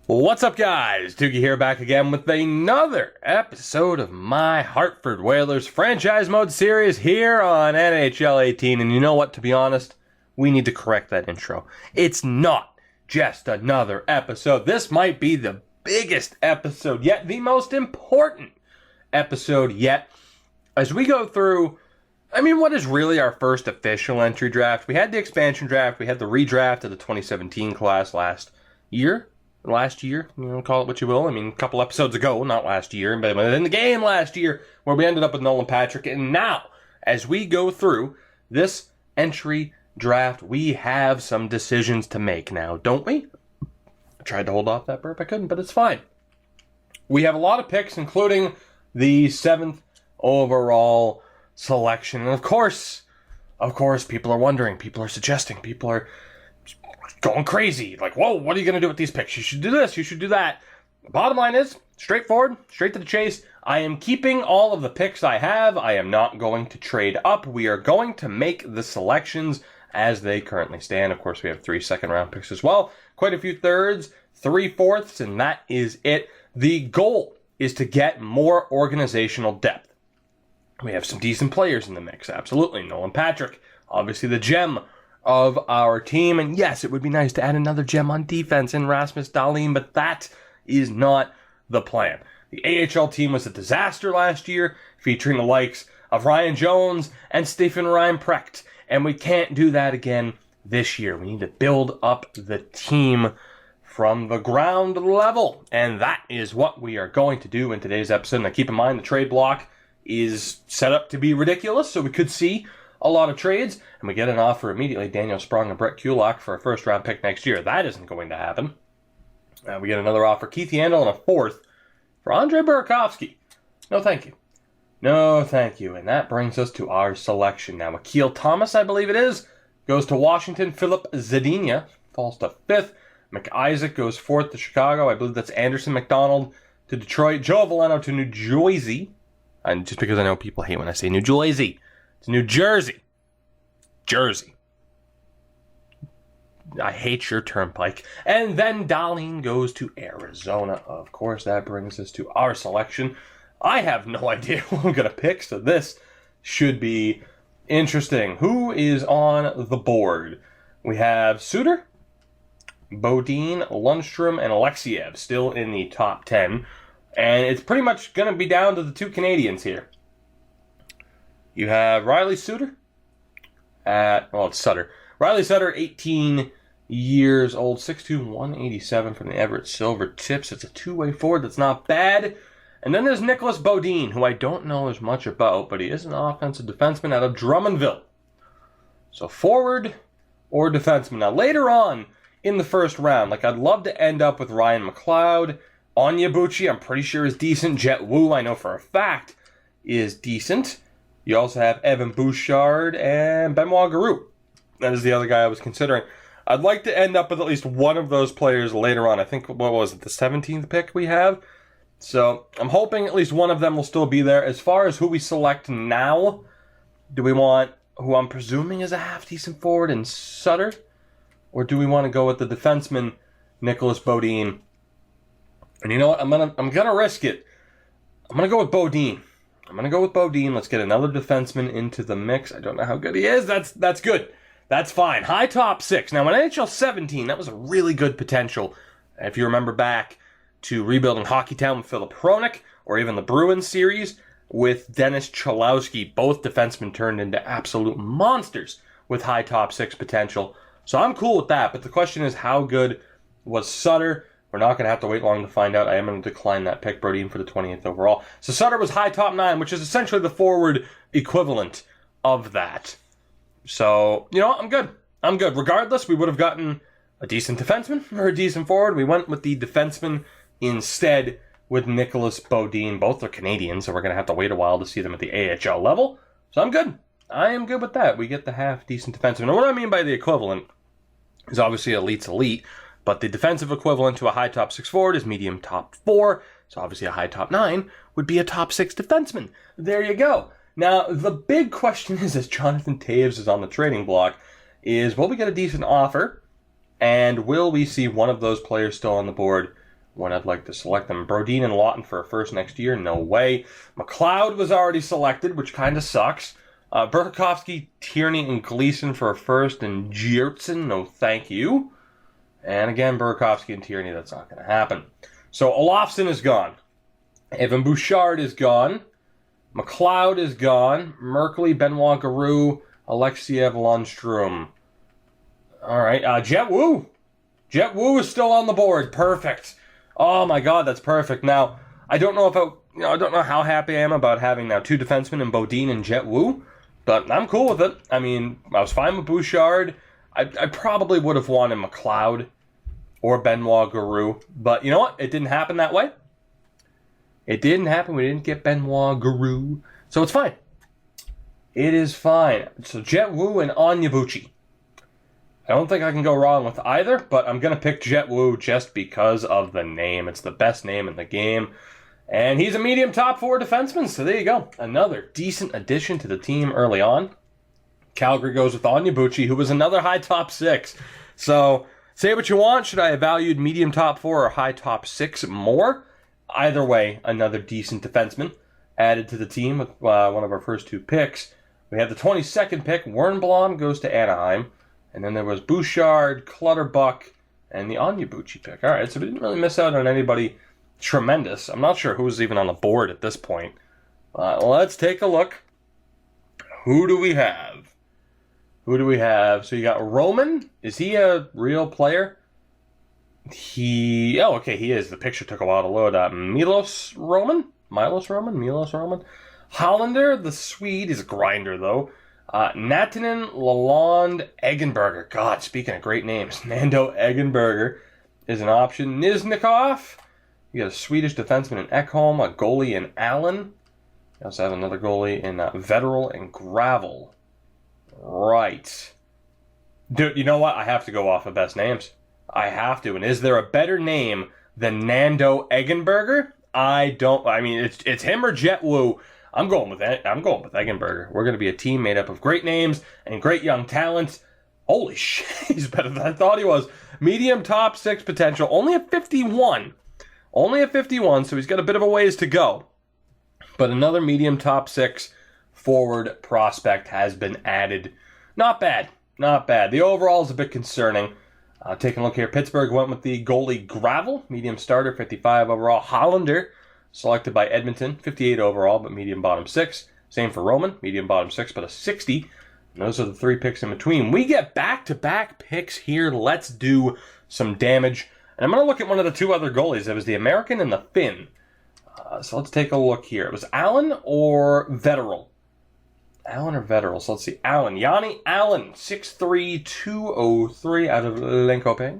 What's up, guys? Doogie here, back again with another episode of my Hartford Whalers franchise mode series here on NHL 18. And you know what? To be honest, we need to correct that intro. It's not just another episode. This might be the biggest episode yet, the most important episode yet. As we go through, what is really our first official entry draft? We had the expansion draft, we had the redraft of the 2017 class last year, call it what you will. A couple episodes ago, not last year, but in the game last year, where we ended up with Nolan Patrick. And now, as we go through this entry draft, we have some decisions to make now, don't we? I tried to hold off that burp, I couldn't, but it's fine. We have a lot of picks, including the 7th overall selection. And of course, people are wondering, people are suggesting, people are going crazy. Like, whoa, what are you going to do with these picks? You should do this, you should do that. The bottom line is, straightforward, straight to the chase. I am keeping all of the picks I have. I am not going to trade up. We are going to make the selections as they currently stand. Of course, we have 3 second-round picks as well. Quite a few thirds, 3 fourths, and that is it. The goal is to get more organizational depth. We have some decent players in the mix, absolutely. Nolan Patrick, obviously the gem of our team. And yes, it would be nice to add another gem on defense in Rasmus Dahlin, but that is not the plan. The AHL team was a disaster last year, featuring the likes of Ryan Jones and Stephen Reinprecht, and we can't do that again this year. We need to build up the team from the ground level, and that is what we are going to do in today's episode. Now, keep in mind, the trade block is set up to be ridiculous, so we could see a lot of trades, and we get an offer immediately, Daniel Sprong and Brett Kulak for a first-round pick next year. That isn't going to happen. We get another offer, Keith Yandel, and a fourth for Andre Burakovsky. No, thank you. No, thank you. And that brings us to our selection now. Akil Thomas, I believe it is, goes to Washington. Philip Zadina falls to 5th. McIsaac goes 4th to Chicago. I believe that's Anderson McDonald to Detroit. Joe Veleno to New Jersey. And just because I know people hate when I say New Jersey. It's New Jersey. Jersey. I hate your turnpike. And then Dahlin goes to Arizona. Of course, that brings us to our selection. I have no idea who I'm going to pick, so this should be interesting. Who is on the board? We have Suter, Bodine, Lundstrom, and Alexiev still in the top 10. And it's pretty much going to be down to the 2 Canadians here. You have Riley Suter it's Sutter. Riley Sutter, 18 years old, 6'2", 187 from the Everett Silver Tips. It's a two-way forward. That's not bad. And then there's Nicholas Bodine, who I don't know as much about, but he is an offensive defenseman out of Drummondville. So forward or defenseman. Now, later on in the first round, I'd love to end up with Ryan McLeod. Onyebuchi, I'm pretty sure is decent. Jet Wu, I know for a fact, is decent. You also have Evan Bouchard and Benoit Garou. That is the other guy I was considering. I'd like to end up with at least one of those players later on. I think, what was it, the 17th pick we have? So I'm hoping at least one of them will still be there. As far as who we select now, do we want who I'm presuming is a half-decent forward in Sutter? Or do we want to go with the defenseman, Nicholas Bodine? And you know what? I'm gonna risk it. I'm gonna go with Bodine. Let's get another defenseman into the mix. I don't know how good he is. That's good. That's fine. High top 6. Now, in NHL 17, that was a really good potential. If you remember back to Rebuilding Hockeytown with Philip Hronik, or even the Bruins series with Dennis Cholowski, both defensemen turned into absolute monsters with high top 6 potential. So I'm cool with that, but the question is, how good was Sutter? We're not going to have to wait long to find out. I am going to decline that pick, Brodin, for the 20th overall. So Sutter was high top 9, which is essentially the forward equivalent of that. So, I'm good. Regardless, we would have gotten a decent defenseman or a decent forward. We went with the defenseman instead with Nicholas Bodine. Both are Canadian, so we're going to have to wait a while to see them at the AHL level. So I'm good. I am good with that. We get the half-decent defenseman. And what I mean by the equivalent is obviously elite's elite. But the defensive equivalent to a high top 6 forward is medium top 4. So obviously a high top 9 would be a top 6 defenseman. There you go. Now, the big question is, as Jonathan Toews is on the trading block, is will we get a decent offer? And will we see one of those players still on the board when I'd like to select them. Brodin and Lawton for a first next year, no way. McLeod was already selected, which kind of sucks. Burakovsky, Tierney, and Gleason for a first, and Giertzen, no thank you. And again, Burakovsky and Tierney, that's not going to happen. So Olofsson is gone. Evan Bouchard is gone. McLeod is gone. Merkley, Benoit Garou, Alexiev, Lundstrom. All right, Jet Wu. Jet Wu is still on the board. Perfect. Oh my God, that's perfect. Now, I don't know I don't know how happy I am about having now 2 defensemen in Bodine and Jet Wu, but I'm cool with it. I mean, I was fine with Bouchard. I probably would have wanted McLeod or Benoit Garou, but you know what? It didn't happen that way. It didn't happen. We didn't get Benoit Garou, so it's fine. It is fine. So Jet Wu and Onyebuchi. I don't think I can go wrong with either, but I'm going to pick Jet Wu just because of the name. It's the best name in the game. And he's a medium top 4 defenseman, so there you go. Another decent addition to the team early on. Calgary goes with Onyebuchi, who was another high top 6. So, say what you want. Should I have valued medium top 4 or high top 6 more? Either way, another decent defenseman added to the team with one of our first 2 picks. We had the 22nd pick. Wernbloom goes to Anaheim. And then there was Bouchard, Clutterbuck, and the Onyebuchi pick. All right, so we didn't really miss out on anybody tremendous. I'm not sure who's even on the board at this point. Let's take a look. Who do we have? So you got Roman. Is he a real player? He is. The picture took a while to load. Milos Roman. Hollander, the Swede, is a grinder, though. Natanen, Lalonde, Eggenberger. God, speaking of great names, Nando Eggenberger is an option. Nizhnikov. You got a Swedish defenseman in Ekholm, a goalie in Allen. You also have another goalie in Vetterl and Gravel. Right. Dude, you know what? I have to go off of best names. I have to. And is there a better name than Nando Eggenberger? I mean, it's him or Jet Wu. I'm going with Eggenberger. We're going to be a team made up of great names and great young talents. Holy shit, he's better than I thought he was. Medium top 6 potential. Only a 51. So he's got a bit of a ways to go. But another medium top 6 forward prospect has been added. Not bad. The overall is a bit concerning. Taking a look here, Pittsburgh went with the goalie Gravel, medium starter, 55 overall. Hollander, selected by Edmonton, 58 overall, but medium bottom 6. Same for Roman, medium bottom 6, but a 60. And those are the 3 picks in between. We get back-to-back picks here. Let's do some damage. And I'm going to look at one of the 2 other goalies. It was the American and the Finn. So let's take a look here. It was Allen or Vetterl? So let's see. Yanni Allen, 6'3", 203 out of Linköping.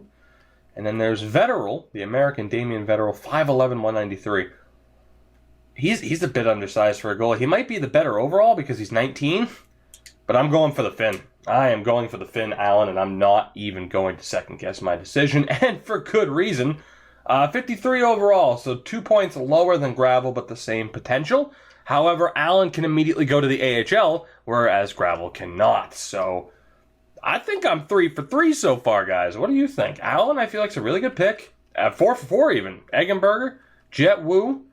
And then there's Vetterl, the American Damien Vetterl, 5'11", 193. He's a bit undersized for a goalie. He might be the better overall because he's 19, but I'm going for the Finn. I am going for the Finn Allen, and I'm not even going to second-guess my decision, and for good reason. 53 overall, so 2 points lower than Gravel, but the same potential. However, Allen can immediately go to the AHL, whereas Gravel cannot. So I think I'm 3 for 3 so far, guys. What do you think? Allen, I feel like, is a really good pick. 4 for 4 even. Eggenberger, Jet Wu,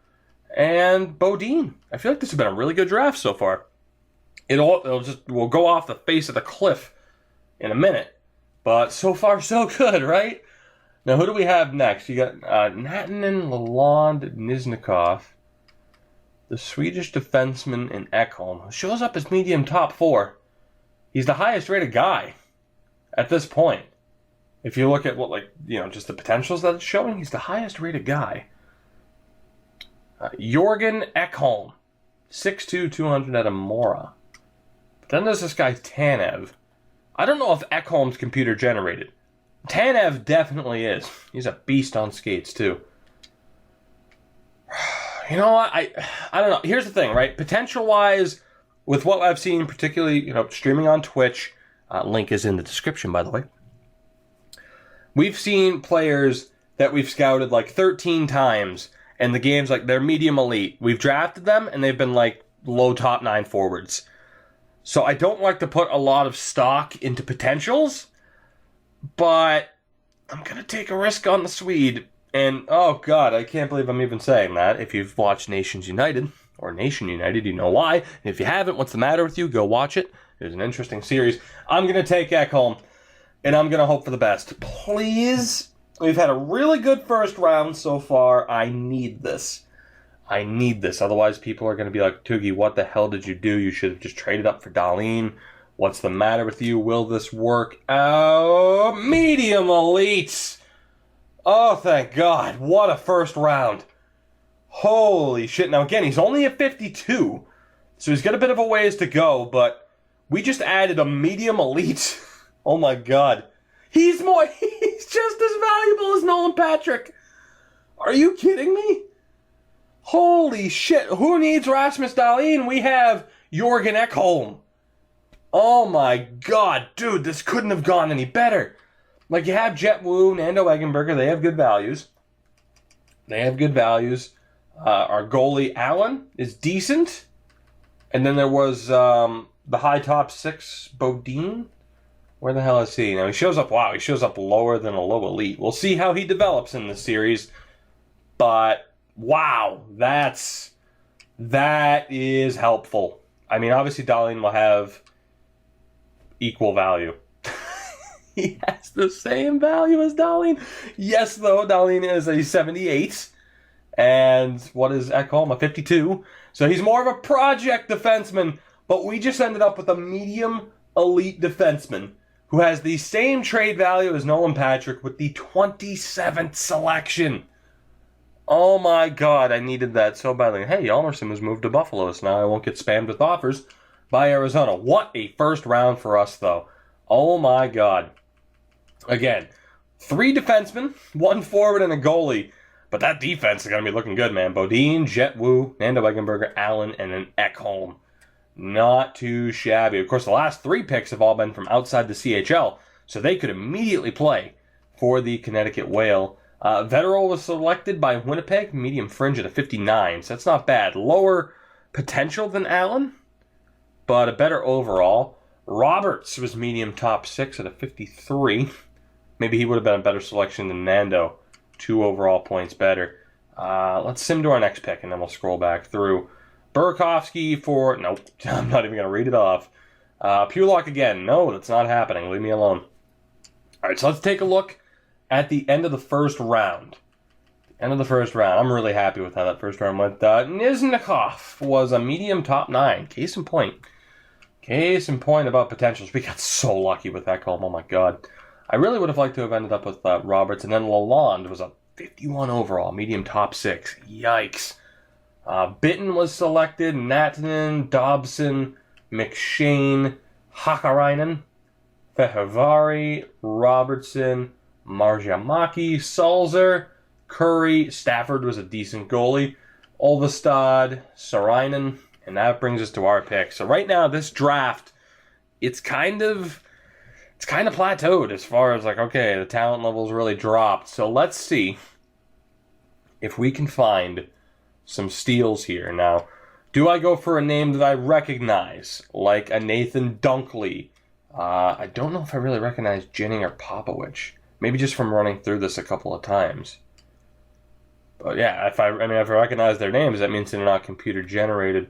and Bodine. I feel like this has been a really good draft so far. We'll go off the face of the cliff in a minute. But so far, so good, right? Now, who do we have next? You got Natanen, Lalonde, Nizhnikov, the Swedish defenseman in Ekholm, who shows up as medium top 4. He's the highest rated guy at this point. If you look at just the potentials that it's showing, he's the highest rated guy. Jorgen Ekholm, 6'2", 200 at Amora. But then there's this guy Tanev. I don't know if Ekholm's computer generated. Tanev definitely is. He's a beast on skates too. You know what? I don't know. Here's the thing, right? Potential-wise, with what I've seen, particularly streaming on Twitch, link is in the description, by the way. We've seen players that we've scouted like 13 times, and the game's like they're medium elite. We've drafted them, and they've been like low top 9 forwards. So I don't like to put a lot of stock into potentials, but I'm going to take a risk on the Swede. And, oh god, I can't believe I'm even saying that. If you've watched Nations United, or Nation United, you know why. And if you haven't, what's the matter with you? Go watch it. It was an interesting series. I'm going to take Ekholm, and I'm going to hope for the best. Please. We've had a really good first round so far. I need this. I need this. Otherwise, people are going to be like, Toogie, what the hell did you do? You should have just traded up for Dahlin. What's the matter with you? Will this work? Oh, medium elites. Oh, thank God. What a first round. Holy shit. Now, again, he's only at 52, so he's got a bit of a ways to go, but we just added a medium elite. Oh, my God. He's just as valuable as Nolan Patrick. Are you kidding me? Holy shit. Who needs Rasmus Dahlin? We have Jorgen Ekholm. Oh, my God. Dude, this couldn't have gone any better. Like, you have Jet Wu, Nando Eggenberger. They have good values. Our goalie, Allen, is decent. And then there was the high top six, Bodine. Where the hell is he? Now, he shows up lower than a low elite. We'll see how he develops in this series. But, wow, that is helpful. I mean, obviously, Dahlin will have equal value. He has the same value as Dahlin. Yes, though, Dahlin is a 78. And what is Ekholm? A 52. So he's more of a project defenseman. But we just ended up with a medium elite defenseman who has the same trade value as Nolan Patrick with the 27th selection. Oh my God, I needed that so badly. Hey, Almerson was moved to Buffalo, so now I won't get spammed with offers by Arizona. What a first round for us, though. Oh my God. Again, 3 defensemen, 1 forward, and a goalie. But that defense is going to be looking good, man. Bodine, Jet Wu, Nando Eggenberger, Allen, and then Ekholm. Not too shabby. Of course, the last 3 picks have all been from outside the CHL, so they could immediately play for the Connecticut Whale. Vetterl was selected by Winnipeg, medium fringe at a 59, so that's not bad. Lower potential than Allen, but a better overall. Roberts was medium top 6 at a 53. Maybe he would have been a better selection than Nando. 2 overall points better. Let's sim to our next pick, and then we'll scroll back through. Burakovsky for... Nope, I'm not even going to read it off. Pulock again. No, that's not happening. Leave me alone. All right, so let's take a look at the end of the first round. I'm really happy with how that first round went. Nizhnikov was a medium top 9. Case in point about potentials. We got so lucky with that call. Oh, my God. I really would have liked to have ended up with Roberts. And then Lalonde was a 51 overall, medium top 6. Yikes. Bitten was selected. Natanen, Dobson, McShane, Hakarainen, Fehervari, Robertson, Marjamaki, Sulzer, Curry. Stafford was a decent goalie. Olvestad, Sarainen. And that brings us to our pick. So right now, this draft, it's kind of plateaued as far as like, okay, the talent level's really dropped. So let's see if we can find some steals here. Now, do I go for a name that I recognize, like a Nathan Dunkley? I don't know if I really recognize Jennings or Popovich. Maybe just from running through this a couple of times. But yeah, if I recognize their names, that means they're not computer generated.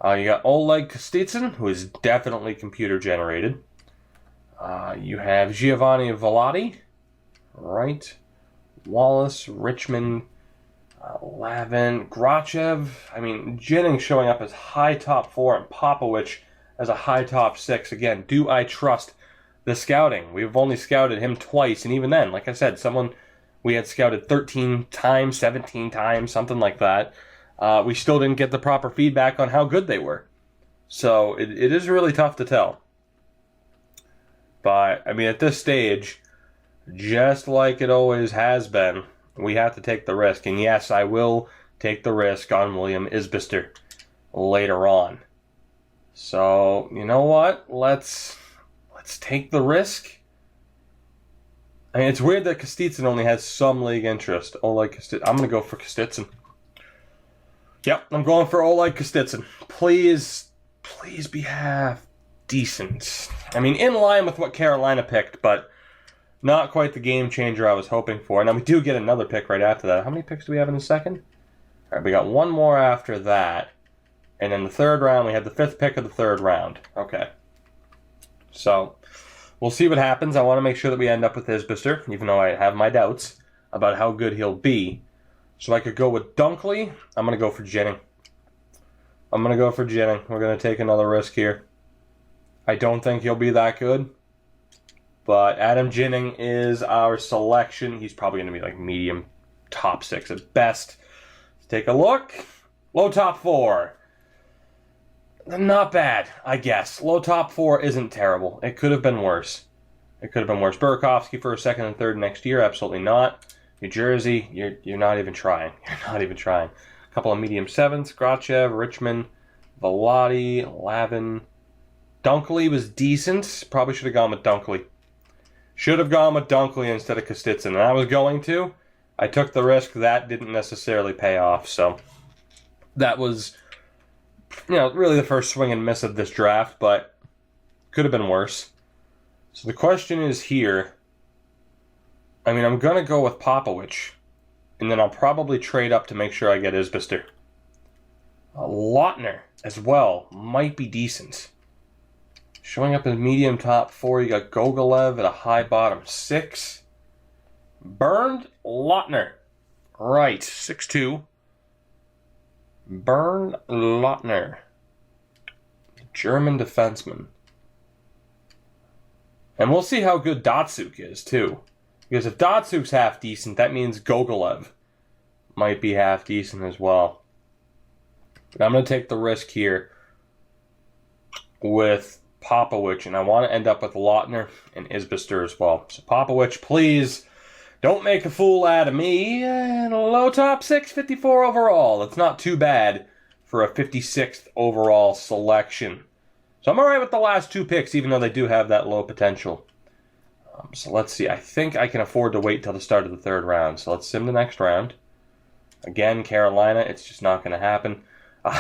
You got Oleg Kostitsyn, who is definitely computer generated. You have Giovanni Vellotti, right? Wallace, Richmond, Lavin, Grachev. I mean, Jennings showing up as high top 4 and Popovich as a high top 6. Again, do I trust the scouting? We've only scouted him twice, and even then, like I said, someone we had scouted 13 times, 17 times, something like that. We still didn't get the proper feedback on how good they were. So it is really tough to tell. But, I mean, at this stage, just like it always has been, we have to take the risk. And yes, I will take the risk on William Isbister later on. So, you know what? Let's take the risk. I mean, it's weird that Kostitsyn only has some league interest. Oleg Kostitsyn. I'm going to go for Kostitsyn. Yep, I'm going for Oleg Kostitsyn. Please be half decent. I mean, in line with what Carolina picked, but Not quite the game changer I was hoping for. Now we do get another pick right after that. How many picks do we have in the second? All right, we got one more after that. And in the third round, we have the 5th pick of the 3rd round. Okay. So, we'll see what happens. I want to make sure that we end up with Isbister, even though I have my doubts about how good he'll be. So I could go with Dunkley. I'm going to go for Jennings. We're going to take another risk here. I don't think he'll be that good. But Adam Jennings is our selection. He's probably going to be like medium top 6 at best. Let's take a look. Low top 4. Not bad, I guess. Low top 4 isn't terrible. It could have been worse. Burakovsky for a 2nd and 3rd next year? Absolutely not. New Jersey, you're not even trying. A couple of medium 7s. Grachev, Richmond, Velati, Lavin. Dunkley was decent. Probably should have gone with Dunkley. Should have gone with Dunkley instead of Kostitsyn. And I was going to. I took the risk. That didn't necessarily pay off. So that was, really the first swing and miss of this draft. But could have been worse. So the question is here. I'm going to go with Popovich. And then I'll probably trade up to make sure I get Isbister. Lautner as well. Might be decent. Showing up in medium top 4, you got Gogolev at a high bottom 6. Bernd Lautner. Right, 6'2". Bernd Lautner. German defenseman. And we'll see how good Datsuk is, too. Because if Datsuk's half decent, that means Gogolev might be half decent as well. But I'm going to take the risk here with Popovich, and I want to end up with Lautner and Isbister as well. So Popovich, please don't make a fool out of me. And a low top 6, 54 overall. That's not too bad for a 56th overall selection. So I'm alright with the last 2 picks, even though they do have that low potential. So let's see. I think I can afford to wait till the start of the 3rd round. So let's sim the next round. Again, Carolina, it's just not going to happen.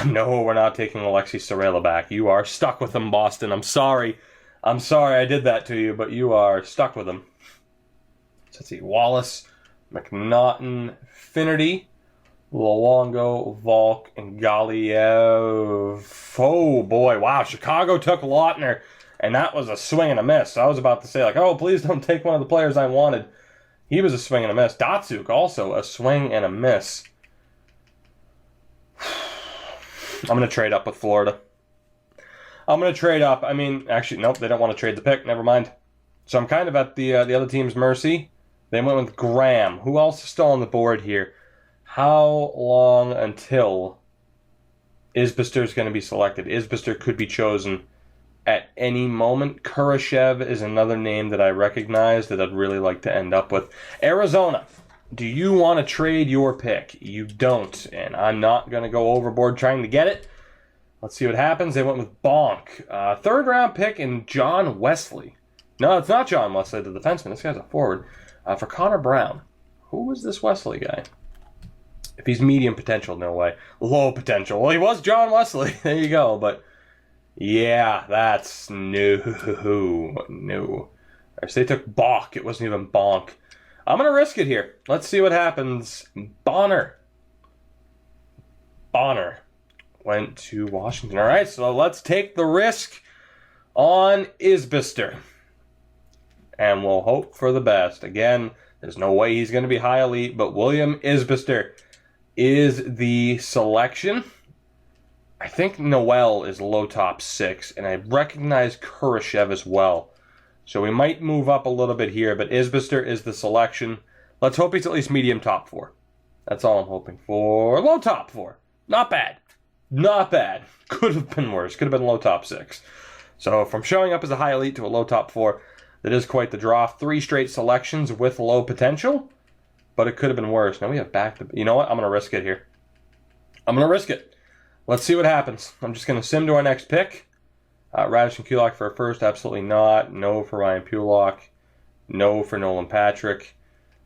No, we're not taking Alexei Sorella back. You are stuck with him, Boston. I'm sorry I did that to you, but you are stuck with him. So let's see. Wallace, McNaughton, Finnerty, Luongo, Volk, and Galiev. Oh, boy. Wow, Chicago took Lautner, and that was a swing and a miss. I was about to say, please don't take one of the players I wanted. He was a swing and a miss. Datsuk, also a swing and a miss. I'm going to trade up with Florida. Actually, nope, they don't want to trade the pick. Never mind. So I'm kind of at the other team's mercy. They went with Graham. Who else is still on the board here? How long until Isbister is going to be selected? Isbister could be chosen at any moment. Kurashev is another name that I recognize that I'd really like to end up with. Arizona. Do you want to trade your pick? You don't, and I'm not going to go overboard trying to get it. Let's see what happens. They went with Bonk. 3rd round pick in John Wesley. No, it's not John Wesley, the defenseman. This guy's a forward. For Connor Brown. Who was this Wesley guy? If he's medium potential, no way. Low potential. Well, he was John Wesley. There you go, but yeah, that's no. So they took Bonk. It wasn't even Bonk. I'm going to risk it here. Let's see what happens. Bonner went to Washington. All right, so let's take the risk on Isbister. And we'll hope for the best. Again, there's no way he's going to be high elite, but William Isbister is the selection. I think Noel is low top 6, and I recognize Kurashev as well. So we might move up a little bit here, but Isbister is the selection. Let's hope he's at least medium top 4. That's all I'm hoping for. Low top 4. Not bad. Could have been worse. Could have been low top 6. So from showing up as a high elite to a low top 4, that is quite the draw. 3 straight selections with low potential, but it could have been worse. Now we have back to... You know what? I'm going to risk it here. Let's see what happens. I'm just going to sim to our next pick. Radish and Kulak for a first, absolutely not. No for Ryan Pulak. No for Nolan Patrick.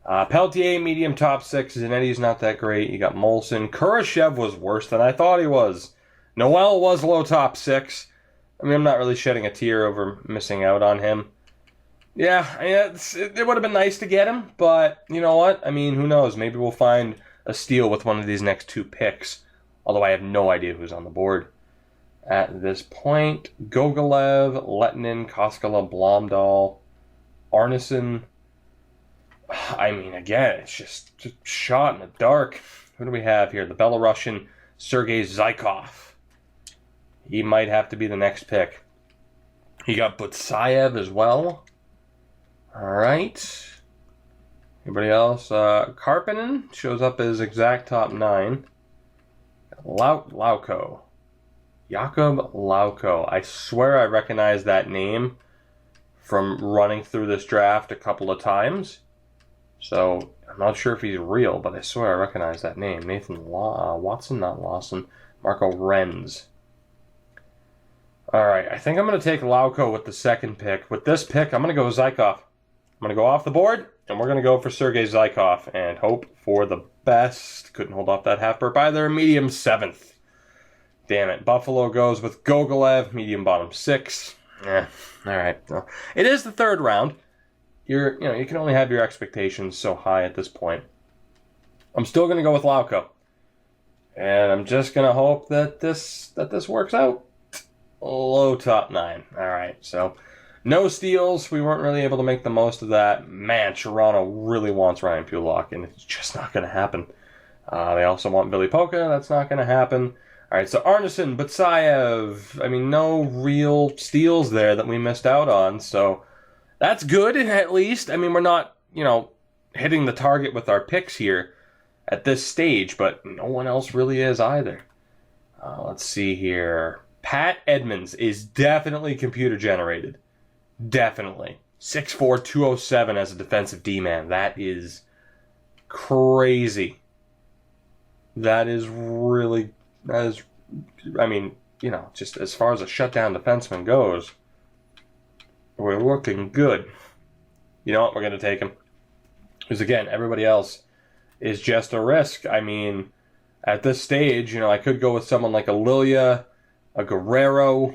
Peltier, medium top 6. Zanetti's not that great. You got Molson. Kurashev was worse than I thought he was. Noel was low top 6. I'm not really shedding a tear over missing out on him. it would have been nice to get him, but you know what? I mean, who knows? Maybe we'll find a steal with one of these next 2 picks. Although I have no idea who's on the board at this point. Gogolev, Lettinen, Koskela, Blomdahl, Arneson. I mean, again, it's just shot in the dark. Who do we have here? The Belarusian Sergei Zykov. He might have to be the next pick. You got Butsayev as well. All right. Anybody else? Karpinen shows up as exact top 9. Lauko. Jakob Lauko. I swear I recognize that name from running through this draft a couple of times. So, I'm not sure if he's real, but I swear I recognize that name. Nathan Watson, not Lawson. Marco Renz. Alright, I think I'm going to take Lauko with the second pick. With this pick, I'm going to go Zykov. I'm going to go off the board, and we're going to go for Sergei Zykov and hope for the best. Couldn't hold off that half burp either. Medium 7th. Damn it. Buffalo goes with Gogolev, medium bottom 6. Alright. Well, it is the 3rd round. You can only have your expectations so high at this point. I'm still going to go with Lauko. And I'm just going to hope that this works out. Low top 9. Alright, so no steals. We weren't really able to make the most of that. Man, Toronto really wants Ryan Pulock, and it's just not going to happen. They also want Billy Polka. That's not going to happen. Alright, so Arneson, Butsayev. I mean, no real steals there that we missed out on, so that's good, at least. I mean, we're not, hitting the target with our picks here at this stage, but no one else really is either. Let's see here. Pat Edmonds is definitely computer generated. Definitely. 6'4", 207 as a defensive D-man. That is crazy. Just as far as a shutdown defenseman goes, we're looking good. You know what? We're going to take him. Because again, everybody else is just a risk. I mean, at this stage, I could go with someone like a Lilia, a Guerrero,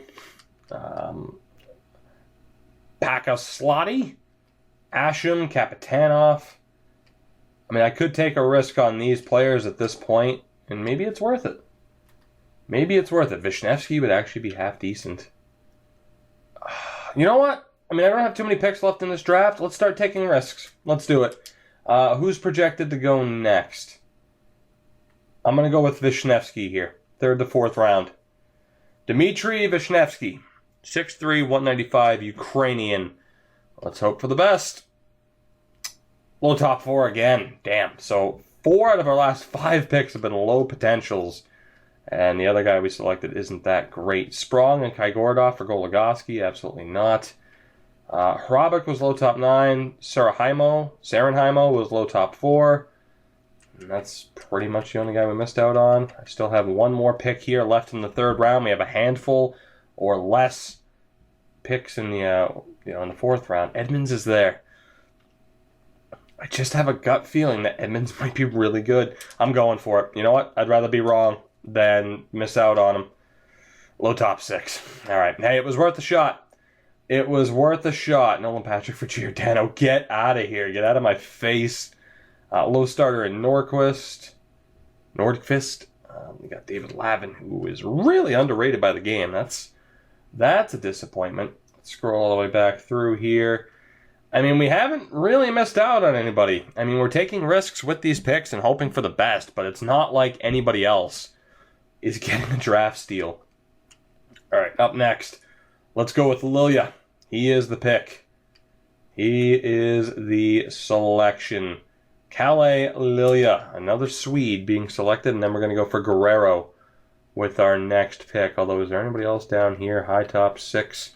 Pakaslotti, Asham, Kapitanov. I mean, I could take a risk on these players at this point, and maybe it's worth it. Vishnevsky would actually be half decent. You know what? I mean, I don't have too many picks left in this draft. Let's start taking risks. Let's do it. Who's projected to go next? I'm going to go with Vishnevsky here. 3rd to 4th round. Dmitry Vishnevsky. 6'3", 195, Ukrainian. Let's hope for the best. Low top 4 again. Damn. So 4 out of our last 5 picks have been low potentials. And the other guy we selected isn't that great. Sprong and Kygordov for Goligoski. Absolutely not. Hrabak was low top 9. Sarenheimo was low top 4. And that's pretty much the only guy we missed out on. I still have one more pick here left in the 3rd round. We have a handful or less picks in the in the 4th round. Edmonds is there. I just have a gut feeling that Edmonds might be really good. I'm going for it. You know what? I'd rather be wrong than miss out on him. Low top 6. All right. Hey, it was worth a shot. Nolan Patrick for Giordano. Get out of here. Get out of my face. Low starter in Nordqvist. We got David Lavin, who is really underrated by the game. That's a disappointment. Let's scroll all the way back through here. I mean, we haven't really missed out on anybody. I mean, we're taking risks with these picks and hoping for the best, but it's not like anybody else is getting a draft steal. All right, up next, let's go with Lilia. He is the pick. He is the selection. Kalle Lilia, another Swede being selected, and then we're going to go for Guerrero with our next pick. Although, is there anybody else down here? High top 6.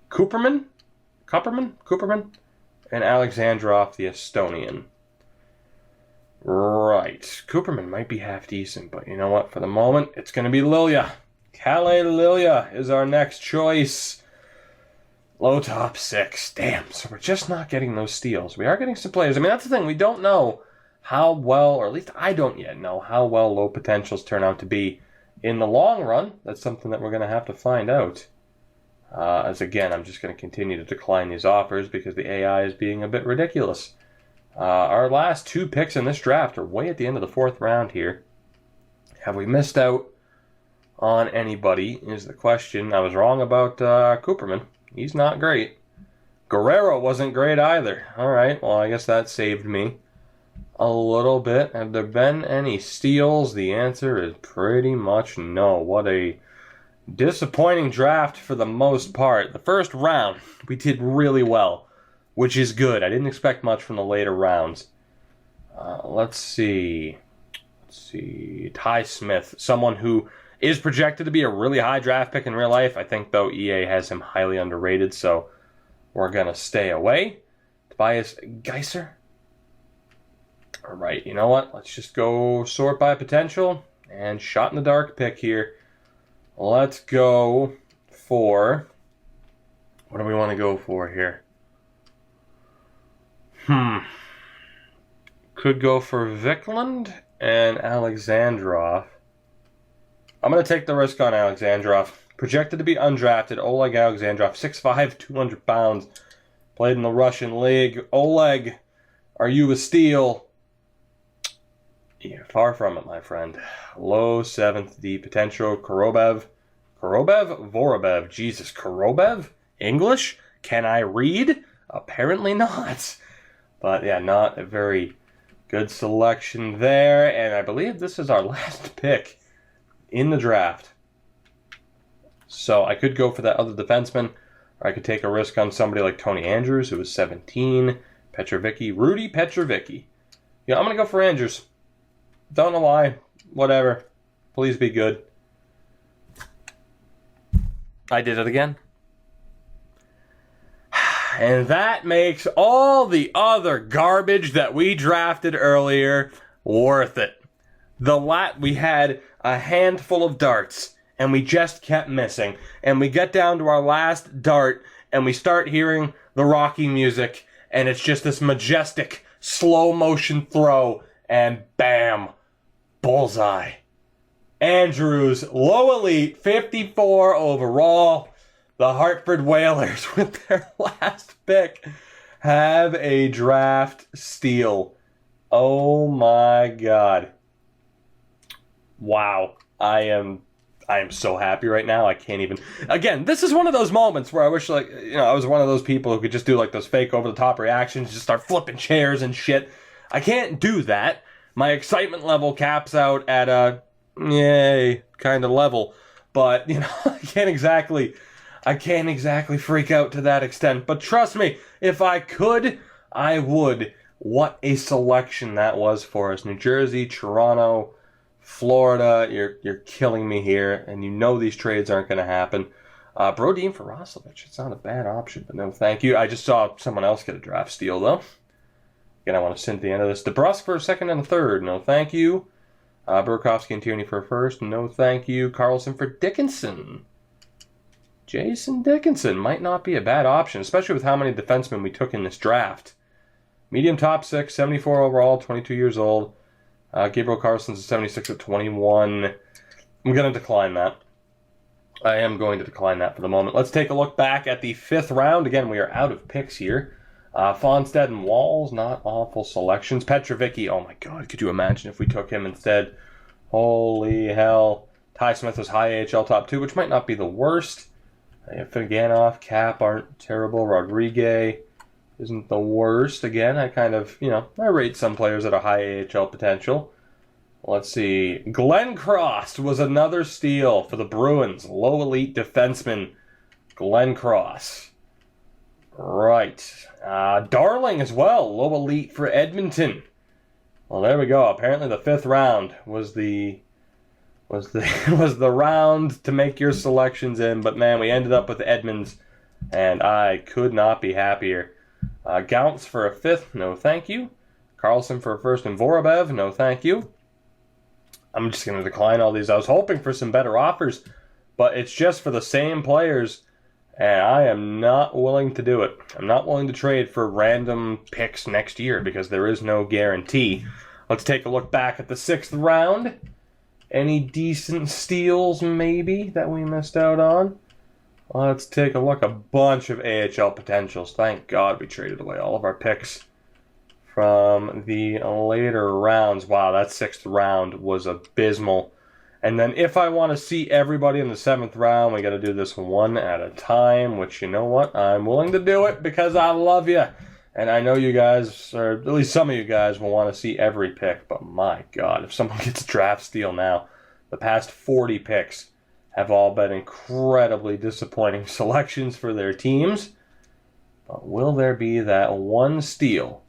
Cooperman, and Alexandrov, the Estonian. Right. Cooperman might be half decent, but you know what? For the moment, it's going to be Lilia. Kalle Lilia is our next choice. Low top 6. Damn, so we're just not getting those steals. We are getting some players. I mean, that's the thing. We don't know how well, or at least I don't yet know how well low potentials turn out to be in the long run. That's something that we're going to have to find out. As again, I'm just going to continue to decline these offers because the AI is being a bit ridiculous. Our last 2 picks in this draft are way at the end of the 4th round here. Have we missed out on anybody is the question. I was wrong about Cooperman. He's not great. Guerrero wasn't great either. All right, well, I guess that saved me a little bit. Have there been any steals? The answer is pretty much no. What a disappointing draft for the most part. The first round, we did really well, which is good. I didn't expect much from the later rounds. Let's see. Ty Smith, someone who is projected to be a really high draft pick in real life. I think, though, EA has him highly underrated, so we're going to stay away. Tobias Geiser. All right, you know what? Let's just go sort by potential and shot in the dark pick here. Let's go for... What do we want to go for here? Could go for Vikland and Alexandrov. I'm going to take the risk on Alexandrov. Projected to be undrafted, Oleg Alexandrov, 6'5", 200 pounds. Played in the Russian league. Oleg, are you a steal? Yeah, far from it, my friend. Low 7th D potential. Korobev? Vorobev. Jesus, Korobev? English? Can I read? Apparently not. But yeah, not a very good selection there. And I believe this is our last pick in the draft. So I could go for that other defenseman, or I could take a risk on somebody like Tony Andrews, who was 17. Rudy Petrovicki. Yeah, I'm going to go for Andrews. Don't know why. Whatever. Please be good. I did it again. And that makes all the other garbage that we drafted earlier worth it. We had a handful of darts, and we just kept missing. And we get down to our last dart, and we start hearing the Rocky music, and it's just this majestic, slow-motion throw, and bam, bullseye. Andrews, low elite, 54 overall. The Hartford Whalers, with their last pick, have a draft steal. Oh my God. Wow. I am so happy right now. I can't even... Again, this is one of those moments where I wish, I was one of those people who could just do, those fake over-the-top reactions, just start flipping chairs and shit. I can't do that. My excitement level caps out at a yay kind of level. But, I can't exactly freak out to that extent. But trust me, if I could, I would. What a selection that was for us. New Jersey, Toronto, Florida, you're killing me here. And these trades aren't going to happen. Brodin for Roslovic. It's not a bad option, but no thank you. I just saw someone else get a draft steal, though. Again, I want to send the end of this. DeBrusk for a second and a third. No thank you. Burakovsky and Tierney for a first. No thank you. Carlson for Dickinson. Jason Dickinson might not be a bad option, especially with how many defensemen we took in this draft. Medium top 6, 74 overall, 22 years old. Gabriel Carlson's a 76 at 21. I'm going to decline that. I am going to decline that for the moment. Let's take a look back at the 5th round. Again, we are out of picks here. Fonstad and Walls, not awful selections. Petrovicki, oh my God, could you imagine if we took him instead? Holy hell. Ty Smith was high AHL top 2, which might not be the worst. Figanov, Cap aren't terrible. Rodriguez isn't the worst. Again, I kind of, I rate some players that are high AHL potential. Let's see. Glenn Cross was another steal for the Bruins. Low elite defenseman, Glenn Cross. Right. Darling as well. Low elite for Edmonton. Well, there we go. Apparently the 5th round was the round to make your selections in, but man, we ended up with Edmonds, and I could not be happier. Gaunts for a 5th, no thank you. Carlson for a 1st, and Vorobev, no thank you. I'm just going to decline all these. I was hoping for some better offers, but it's just for the same players, and I am not willing to do it. I'm not willing to trade for random picks next year because there is no guarantee. Let's take a look back at the 6th round. Any decent steals, maybe, that we missed out on? Let's take a look. A bunch of AHL potentials. Thank God we traded away all of our picks from the later rounds. Wow, that 6th round was abysmal. And then if I want to see everybody in the 7th round, we got to do this one at a time, which, you know what? I'm willing to do it because I love you. And I know you guys, or at least some of you guys, will want to see every pick. But my God, if someone gets draft steal now, the past 40 picks have all been incredibly disappointing selections for their teams. But will there be that one steal?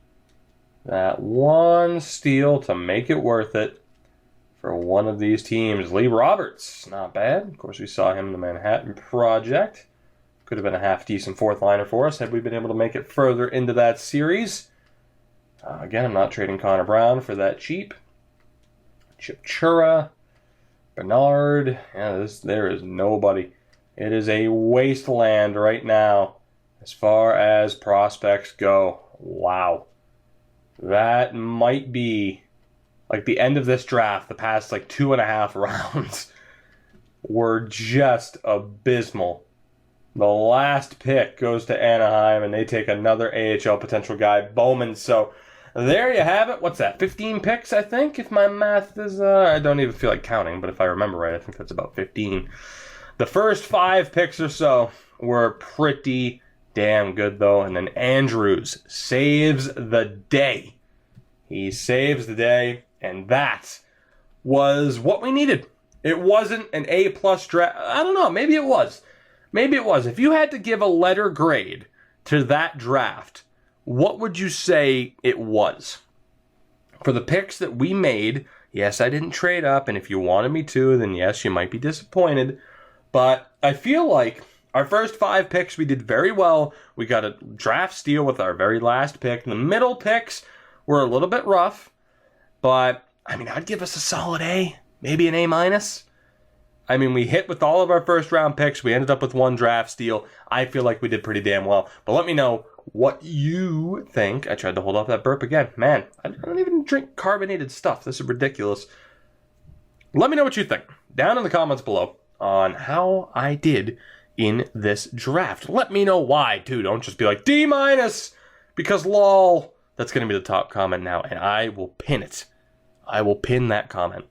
That one steal to make it worth it for one of these teams. Lee Roberts, not bad. Of course, we saw him in the Manhattan Project. Could have been a half-decent 4th liner for us had we been able to make it further into that series. Again, I'm not trading Connor Brown for that cheap. Chip Chura, Bernard. Yeah, there is nobody. It is a wasteland right now as far as prospects go. Wow. That might be like the end of this draft. The past 2.5 rounds were just abysmal. The last pick goes to Anaheim, and they take another AHL potential guy, Bowman. So there you have it. What's that, 15 picks, I think, if my math is... I don't even feel like counting, but if I remember right, I think that's about 15. The first 5 picks or so were pretty damn good, though. And then Andrews saves the day. He saves the day, and that was what we needed. It wasn't an A-plus draft. I don't know. Maybe it was. Maybe it was. If you had to give a letter grade to that draft, what would you say it was? For the picks that we made, yes, I didn't trade up, and if you wanted me to, then yes, you might be disappointed. But I feel like our first 5 picks, we did very well. We got a draft steal with our very last pick. The middle picks were a little bit rough, but, I mean, I'd give us a solid A, maybe an A-. I mean, we hit with all of our first-round picks. We ended up with 1 draft steal. I feel like we did pretty damn well. But let me know what you think. I tried to hold off that burp again. Man, I don't even drink carbonated stuff. This is ridiculous. Let me know what you think down in the comments below on how I did in this draft. Let me know why, too. Don't just be like, D-, because lol. That's going to be the top comment now, and I will pin it. I will pin that comment.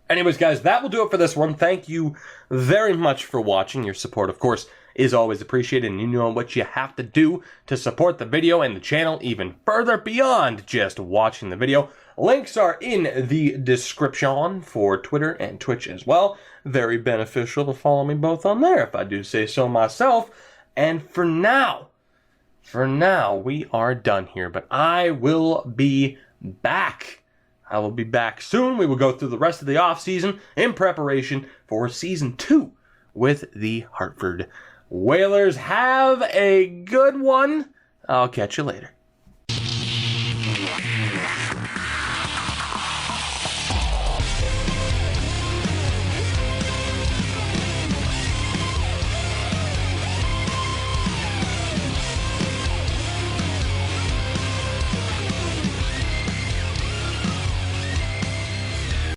Anyways, guys, that will do it for this one. Thank you very much for watching. Your support, of course, is always appreciated, and you know what you have to do to support the video and the channel even further beyond just watching the video. Links are in the description for Twitter and Twitch as well. Very beneficial to follow me both on there, if I do say so myself. And for now, we are done here, but I will be back. I will be back soon. We will go through the rest of the offseason in preparation for Season 2 with the Hartford Whalers. Have a good one. I'll catch you later.